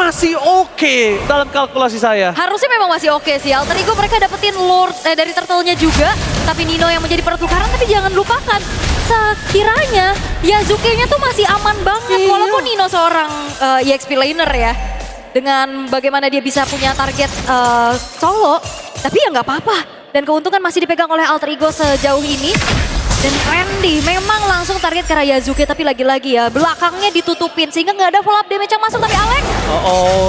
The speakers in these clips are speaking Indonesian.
masih oke dalam kalkulasi saya. Harusnya memang masih oke sih. Alter Ego mereka dapetin Lord dari turtle-nya juga. Tapi Nino yang menjadi pertukaran. Tapi jangan lupakan, sekiranya Yasuke-nya tuh masih aman banget. Iya. Walaupun Nino seorang EXP laner ya. Dengan bagaimana dia bisa punya target solo. Tapi ya nggak apa-apa. Dan keuntungan masih dipegang oleh Alter Ego sejauh ini. Dan Randy memang langsung target ke arah Yasuke, tapi lagi-lagi ya belakangnya ditutupin sehingga nggak ada follow up damage yang masuk. Tapi Alex,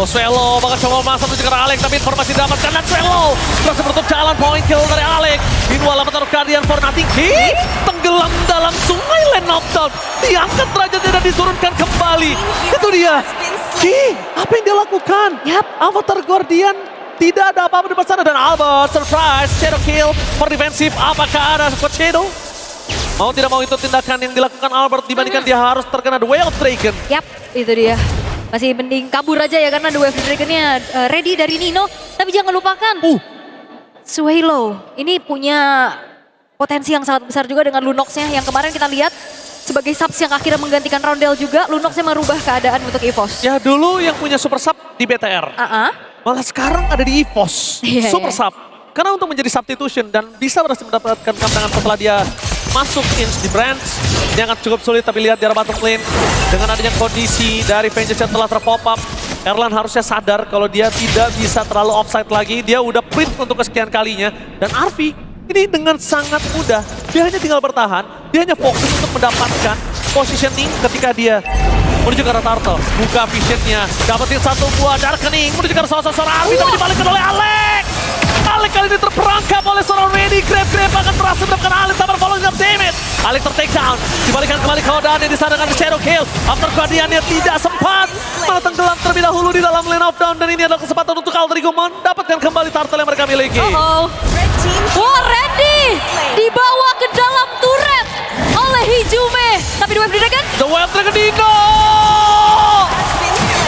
Swelo bakal coba masuk menuju ke arah Alex, tapi informasi didapatkan dan Swelo berhasil menutup jalan point kill dari Alex. Meanwhile Avatar Guardian for nothing, tenggelam dalam sungai land knockdown, diangkat derajatnya dan diturunkan kembali. Itu dia. Apa yang dia lakukan? Yap. Avatar Guardian tidak ada apa-apa di depan sana dan Albert surprise shadow kill for defensive. Apakah ada squad shadow? Mau tidak mau itu tindakan yang dilakukan Albert dibandingkan dia harus terkena The Way of Dragon. yap itu dia. Masih mending kabur aja ya karena The Wave Dragon-nya ready dari Nino. Tapi jangan lupakan, Swelo ini punya potensi yang sangat besar juga dengan Lunox-nya yang kemarin kita lihat sebagai subs yang akhirnya menggantikan Roundel juga. Lunox-nya merubah keadaan untuk EVOS. Ya dulu yang punya super sub di BTR. Malah sekarang ada di EVOS, Iya, super iya. sub. Karena untuk menjadi substitution dan bisa berhasil mendapatkan kemenangan setelah dia masuk ins di branch. Ini akan cukup sulit, tapi lihat di arah bottom lane. Dengan adanya kondisi dari Vengeance yang telah terpop up, Erlan harusnya sadar kalau dia tidak bisa terlalu offside lagi. Dia udah print untuk kesekian kalinya. Dan Arfi ini dengan sangat mudah, dia hanya tinggal bertahan. Dia hanya fokus untuk mendapatkan positioning ketika dia menuju ke arah turtle. Buka visionnya, dapetin satu buah darkening, menuju ke arah sosok Arfi, tapi dibalikkan oleh Alex. Alex kali ini terperangkap oleh seorang Randy. Grab akan berhasil mendapatkan Alex, sabar following up damage. Alex ter-take down, dibalikan kembali ke Hodan yang disana dengan shadow kill. After Guardian-nya tidak sempat, malah tenggelam terlebih dahulu di dalam lane of down. Dan ini adalah kesempatan untuk Alter Ego mendapatkan kembali turtle yang mereka miliki. Wah, Randy dibawa ke dalam turret oleh Hijume. Tapi The Wave Dragon, The Way of Dragon Dino!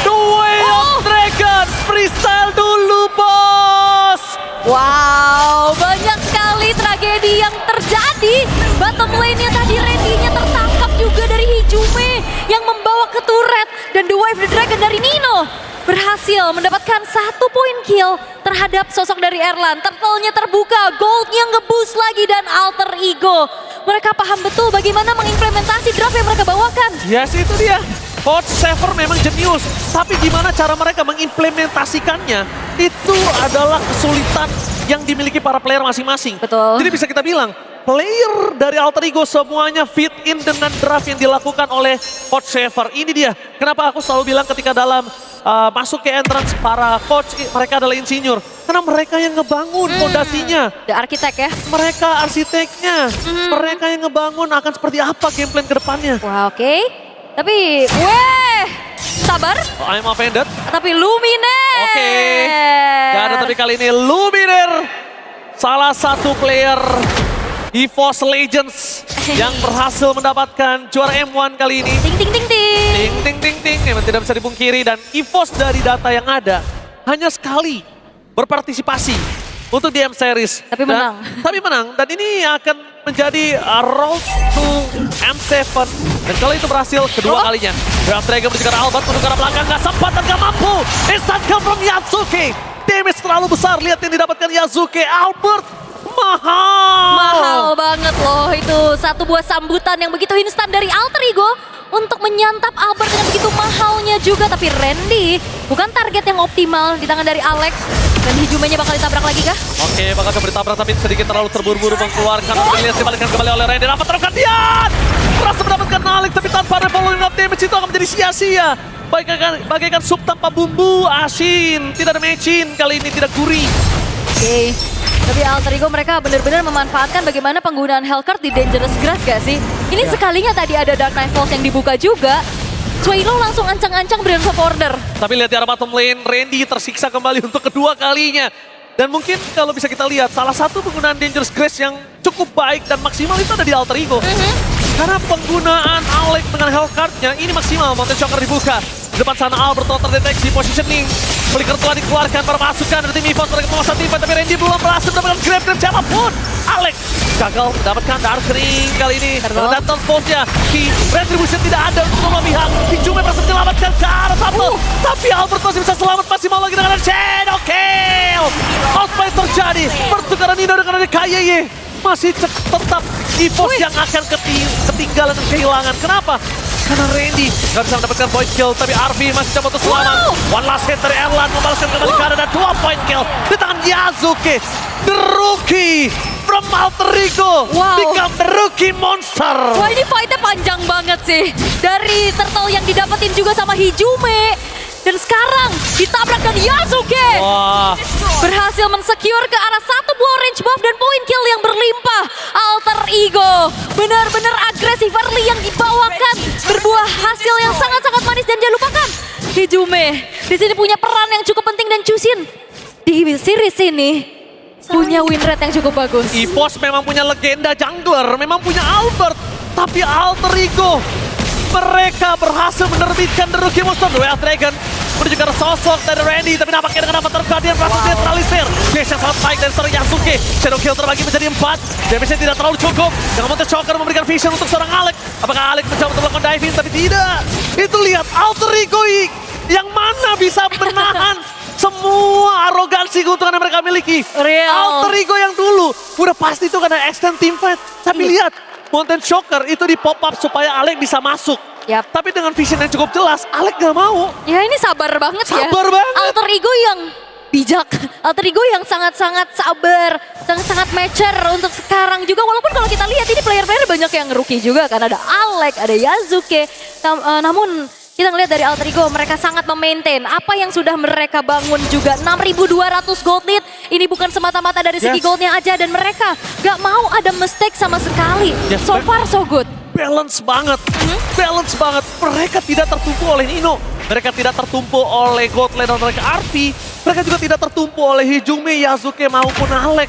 The Way of Dragon! Freestyle dulu, bos! wow, banyak sekali tragedi yang terjadi. Bottom lane-nya tadi Randy-nya tertangkap juga dari Hijume yang membawa ke turret. Dan The Wave Dragon dari Nino berhasil mendapatkan 1 poin kill terhadap sosok dari Erlan. Turtle-nya terbuka, gold-nya nge-boost lagi dan Alter Ego. Mereka paham betul bagaimana mengimplementasi draft yang mereka bawakan. Yes, itu dia. Coach Sever memang jenius, tapi gimana cara mereka mengimplementasikannya, itu adalah kesulitan yang dimiliki para player masing-masing. Betul. Jadi bisa kita bilang, player dari Alter Ego semuanya fit in dengan draft yang dilakukan oleh Coach Sever. Ini dia, kenapa aku selalu bilang ketika dalam masuk ke entrance para coach, mereka adalah insinyur. Karena mereka yang ngebangun fondasinya. The Architect ya. Mereka arsiteknya, mereka yang ngebangun akan seperti apa game plan ke depannya. Wah, oke. Tapi, sabar. I'm offended. Tapi Lumine. Oke. Gak ada tapi kali ini Luminer. Salah satu player EVOS Legends yang berhasil mendapatkan juara M1 kali ini. Ting ting ting ting. Ting ting ting ting. Memang tidak bisa dipungkiri dan EVOS dari data yang ada hanya sekali berpartisipasi untuk di M-Series. Tapi menang. Tapi menang dan ini akan menjadi road to M7. Dan kalau itu berhasil kedua kalinya. Draft Dragon menuju ke arah Albert, menuju ke arah belakang, nggak sempat dan nggak mampu. Instant kill from Yasuke. Damage terlalu besar, lihat yang didapatkan Yasuke. Albert, Mahal banget loh, itu satu buah sambutan yang begitu instan dari Alter Ego untuk menyantap Albert dengan begitu mahalnya juga. Tapi Randy bukan target yang optimal di tangan dari Alex. Dan Hijumenya bakal ditabrak lagi kah? Oke, bakal coba ditabrak tapi sedikit terlalu terburu-buru mengeluarkan. Elias dibalikan kembali oleh Randy. Dapat terus Gantian! Berhasil mendapatkan Alex tapi tanpa ada following up damage itu akan menjadi sia-sia. Bagaikan sup tanpa bumbu, asin. Tidak ada mecin, kali ini tidak gurih. Oke. Tapi Alter Ego mereka benar-benar memanfaatkan bagaimana penggunaan Hellcurt di Dangerous Grass gak sih? Ini sekalinya tadi ada Dark Knight Falls yang dibuka juga. Swelo langsung ancang-ancang Brands of Order. Tapi lihat di arah bottom lane, Randy tersiksa kembali untuk kedua kalinya. Dan mungkin kalau bisa kita lihat, salah satu penggunaan Dangerous Grace yang cukup baik dan maksimal itu ada di Alter Ego. Karena penggunaan Alex dengan Hellcurt-nya ini maksimal, Mountain Shocker dibuka. Di depan sana Albert telah terdeteksi positioning. Flicker telah dikeluarkan para pasukan dari tim EVOS mereka menguasai tim fight, tapi Randy belum berhasil mendapatkan grab dan siapapun. Alex gagal mendapatkan Darkring kali ini. Dan transportnya di Retribution tidak ada untuk semua pihak. Hijume berhasil menyelamatkan ke arah Sable. Tapi Albert masih bisa selamat, masih mau lagi dengan Shadow Kill. Outplay terjadi, pertukaran Nino dengan ada KYY. Masih tetap EVOS yang akan ketinggalan dan kehilangan. Kenapa? Karena Randy gak bisa mendapatkan point kill, tapi RV masih coba untuk selamat. One last hit dari Erlan membalaskan kembali ke arah dan 2 point kill di tangan Yasuke. The rookie from Alter Ego become the rookie monster. Wah, ini fightnya panjang banget sih. Dari turtle yang didapetin juga sama Hijume. Dan sekarang ditabrak dan Yasuke Wah, berhasil mensecure ke arah satu buah range buff dan point kill yang berlimpah. Alter Ego benar-benar agresif. Early yang dibawakan berbuah hasil yang sangat-sangat manis. Dan jangan lupakan Hijume di sini punya peran yang cukup penting, dan Chusin di series ini punya win rate yang cukup bagus. EVOS memang punya legenda jungler, memang punya Albert, tapi Alter Ego mereka berhasil menerbitkan The Rookie Monster, The Wild Dragon menuju ke arah sosok dari Randy, tapi nampaknya dengan Avatar Guardian berhasil neutralisir. Base yang sangat baik dari seorang Yasuke. Shadow Kill terbagi menjadi 4, damage-nya tidak terlalu cukup. Dengan Monte Shocker memberikan vision untuk seorang Alex. Apakah Alex mencoba untuk melakukan diving, tapi tidak. Itu lihat Alter Ego yang mana bisa menahan semua arogansi keuntungan yang mereka miliki. Real. Alter Ego yang dulu udah pasti itu karena extend team fight, tapi lihat Mountain Shocker itu di pop up supaya Alex bisa masuk. Yap. Tapi dengan vision yang cukup jelas, Alex gak mau. Ya ini sabar banget ya. Sabar banget. Alter Ego yang bijak. Alter Ego yang sangat-sangat sabar. Sangat-sangat mature untuk sekarang juga. Walaupun kalau kita lihat ini player-player banyak yang rookie juga kan. Ada Alex, ada Yasuke. Namun kita ngelihat dari Alter Ego mereka sangat memaintain apa yang sudah mereka bangun juga. 6.200 gold lead. Ini bukan semata-mata dari segi goldnya aja. Dan mereka gak mau ada mistake sama sekali. Yes, So far so good. Balance banget, balance banget. Mereka tidak tertumpu oleh Nino. Mereka tidak tertumpu oleh Godland dan mereka RP. Mereka juga tidak tertumpu oleh Hijume, Yasuke maupun Alex.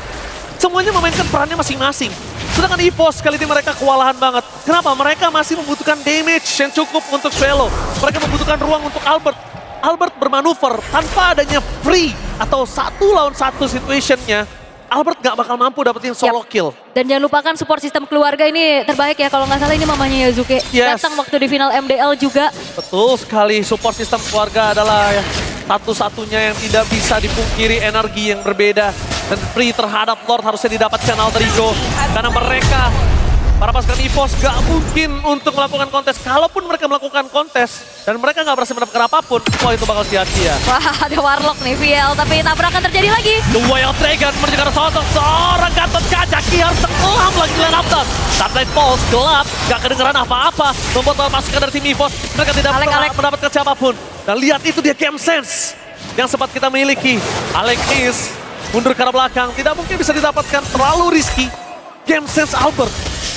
Semuanya memainkan perannya masing-masing. Sedangkan EVOS kali ini mereka kewalahan banget. Kenapa? Mereka masih membutuhkan damage yang cukup untuk Swallow. Mereka membutuhkan ruang untuk Albert. Albert bermanuver tanpa adanya free atau 1 lawan 1 situationnya. Albert gak bakal mampu dapetin solo kill. Dan jangan lupakan support sistem keluarga ini terbaik ya. Kalau nggak salah ini mamanya Yasuke. Datang waktu di final MDL juga. Betul sekali, support sistem keluarga adalah satu-satunya yang tidak bisa dipungkiri energi yang berbeda. Dan free terhadap Lord harusnya didapatkan Alter Ego. Karena mereka, para pasukan EVOS gak mungkin untuk melakukan kontes. Kalaupun mereka melakukan kontes dan mereka gak berhasil mendapatkan apapun, wah itu bakal sia-sia. Wah, ada Warlock nih VL, tapi tabrakan terjadi lagi. The Wild Dragon menuju ke arah sosok seorang Gatot Kaca. Ki harus tenggelam lagi di line up top. Starlight Pulse gelap, gak kedengeran apa-apa. Membuat para pasukan dari tim EVOS, mereka tidak mendapatkan siapapun. Dan lihat itu dia game sense yang sempat kita miliki. Alex is mundur ke arah belakang, tidak mungkin bisa didapatkan, terlalu risky. Game sense Albert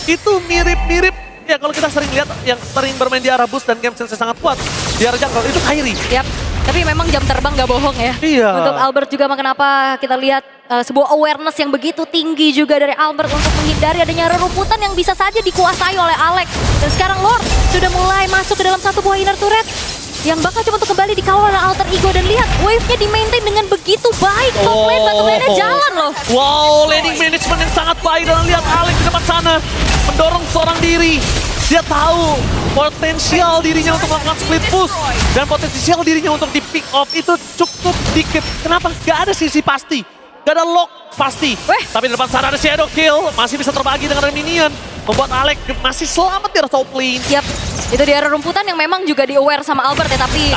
itu mirip-mirip ya kalau kita sering lihat yang sering bermain di arah boost dan game sense sangat kuat di arah jungle itu Kairi. Yap, tapi memang jam terbang gak bohong ya. Iya. Untuk Albert juga kenapa kita lihat sebuah awareness yang begitu tinggi juga dari Albert untuk menghindari adanya rerumputan yang bisa saja dikuasai oleh Alex. Dan sekarang Lord sudah mulai masuk ke dalam satu buah inner turret yang bakal coba untuk kembali dikawal oleh Alter Ego. Dan lihat wave-nya di-maintain dengan begitu baik. Top lane, bottom lane-nya jalan loh. Wow, laning management yang sangat baik. Dan lihat Alex di depan sana mendorong seorang diri. Dia tahu potensial dirinya untuk melakukan split push. Dan potensial dirinya untuk di pick off itu cukup dikit. Kenapa? Gak ada sisi pasti. Gak ada lock pasti. Tapi di depan sana ada Shadow Kill. Masih bisa terbagi dengan minion. Membuat Alex masih selamat di top lane. Yap, itu di area rumputan yang memang juga di-aware sama Albert ya. Tapi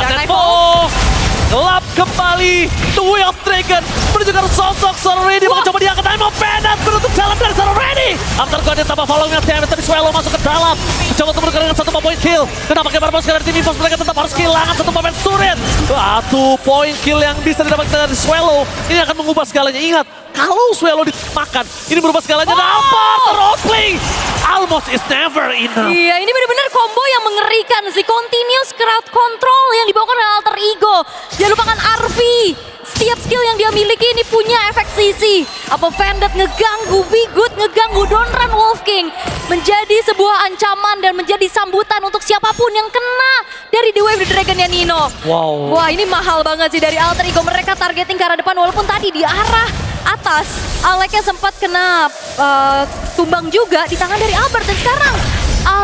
gelap kembali. The Wild Dragon menuju ke sosok seorang Randy. Mau coba diangkat. I'm offended. Menutup jalan dari seorang Randy. After Guardian tambah following damage. Tapi Swallow masuk ke dalam. Coba untuk menukar dengan 1 point kill. Dan nampaknya para pasukan dari tim EVOS mereka tetap harus kehilangan 1 moment turret. 1 point kill yang bisa didapatkan dari Swallow. Ini akan mengubah segalanya. Ingat, kalau Swallow dimakan, ini berubah segalanya. Dapat Rockling. Almost is never enough. Iya, ini benar-benar combo yang mengerikan sih. Continuous crowd control yang dibawakan oleh Alter Ego. Jangan lupakan RV, setiap skill yang dia miliki ini punya efek sisi. Apa Vendetta ngeganggu, Wigood ngeganggu, Don't Run Wolf King. Menjadi sebuah ancaman dan menjadi sambutan untuk siapapun yang kena dari The Wave The Dragon-nya Nino. Wow. Wah, ini mahal banget sih dari Alter Ego. Mereka targeting ke arah depan walaupun tadi di arah atas Aleknya sempat kena tumbang juga di tangan dari Albert. Dan sekarang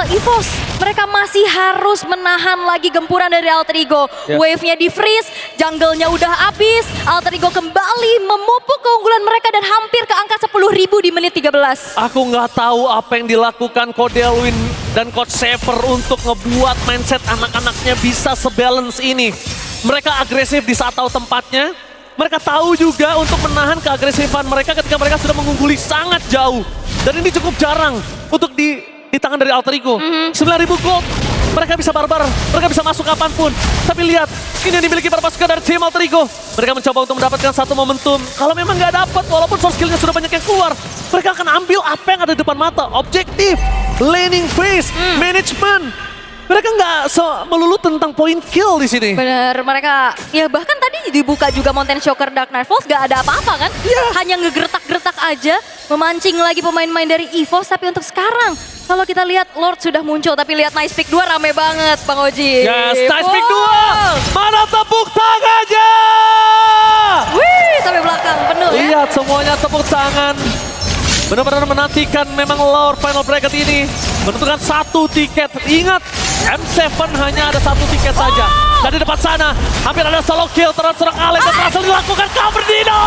EVOS mereka masih harus menahan lagi gempuran dari Alter Ego. Yeah. Wave-nya di freeze, jungle-nya udah habis. Alter Ego kembali memupuk keunggulan mereka dan hampir ke angka 10.000 di menit 13. Aku nggak tahu apa yang dilakukan Coach Delwin dan Coach Saver untuk ngebuat mindset anak-anaknya bisa sebalance ini. Mereka agresif di saat tahu tempatnya. Mereka tahu juga untuk menahan keagresifan mereka ketika mereka sudah mengungguli sangat jauh. Dan ini cukup jarang untuk di tangan dari Alter Ego. 9.000 gold. Mereka bisa barbar, mereka bisa masuk kapanpun. Tapi lihat, ini yang dimiliki para pasukan dari tim Alter Ego. Mereka mencoba untuk mendapatkan satu momentum. Kalau memang nggak dapat, walaupun source skillnya sudah banyak yang keluar, mereka akan ambil apa yang ada di depan mata. Objektif, laning phase, management. Mereka nggak melulu tentang point kill di sini. Bener, mereka ya bahkan tadi dibuka juga Mountain Shocker Dark Knight Falls gak ada apa-apa kan? Yeah. Hanya ngegertak-gertak aja, memancing lagi pemain-pemain dari EVOS. Tapi untuk sekarang, kalau kita lihat Lord sudah muncul, tapi lihat Nice Pick 2 rame banget Bang Oji. Yes, Nice Pick 2! Wow. Mana tepuk tangannya? Wih, sampai belakang penuh ya. Lihat semuanya tepuk tangan. Benar-benar menantikan memang Lord Final Bracket ini. Menentukan satu tiket. Ingat, M7 hanya ada satu tiket saja. Dan di depan sana, hampir ada solo kill terhadap seorang Alex dan berhasil dilakukan cover Dino.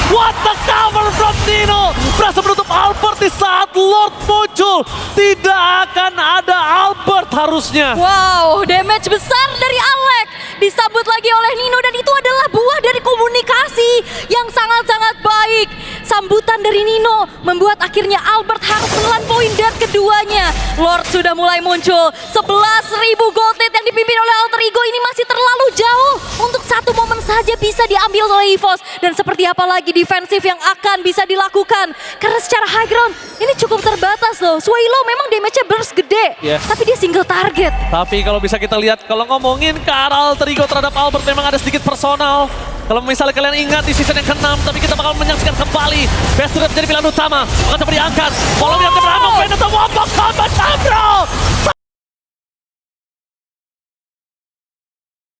What the cover from Dino. Berhasil menutup Albert di saat Lord muncul. Tidak akan ada Albert harusnya. Wow, damage besar dari Alex. Disambut lagi oleh Nino dan itu adalah buah dari komunikasi yang sangat-sangat baik. Sambutan dari Nino membuat akhirnya Albert harus menelan poin dart keduanya. Lord sudah mulai muncul. 11.000 gold lead yang dipimpin oleh Alter Ego ini masih terlalu jauh untuk satu momen saja bisa diambil oleh EVOS. Dan seperti apa lagi defensif yang akan bisa dilakukan. Karena secara high ground ini cukup terbatas loh. Swaylo memang damage-nya burst gede, tapi dia single target. Tapi kalau bisa kita lihat, kalau ngomongin ke arah Alter Ego terhadap Albert memang ada sedikit personal. Kalau misalnya kalian ingat di season yang ke-6, tapi kita bakal menyaksikan kembali Best sudah menjadi pilihan utama. Akan coba diangkat. Follow yang terberangkat, Vendetta Wombo Combat Tabro!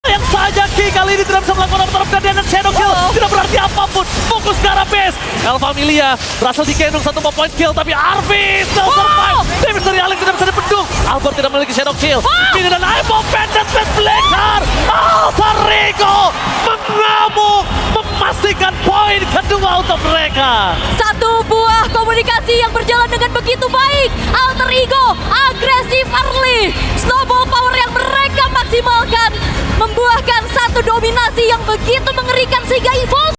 Yang saja Ki kali ini tidak bisa melakukan apa-apa dengan Shadow Kill. Tidak berarti apapun. Fokus ke arah base. El Familia berhasil digendong satu point kill, tapi Arvis still survive. Damage dari Alex tidak bisa dipendung. Albert tidak memiliki Shadow Kill. Ini dan Aimo Pendant with Blackheart. Alter Ego mengamuk, memastikan poin kedua untuk mereka. Satu buah komunikasi yang berjalan dengan begitu baik. Alter Ego agresif early. Snowball power yang mereka maksimalkan membuahkan satu dominasi yang begitu mengerikan sehingga EVOS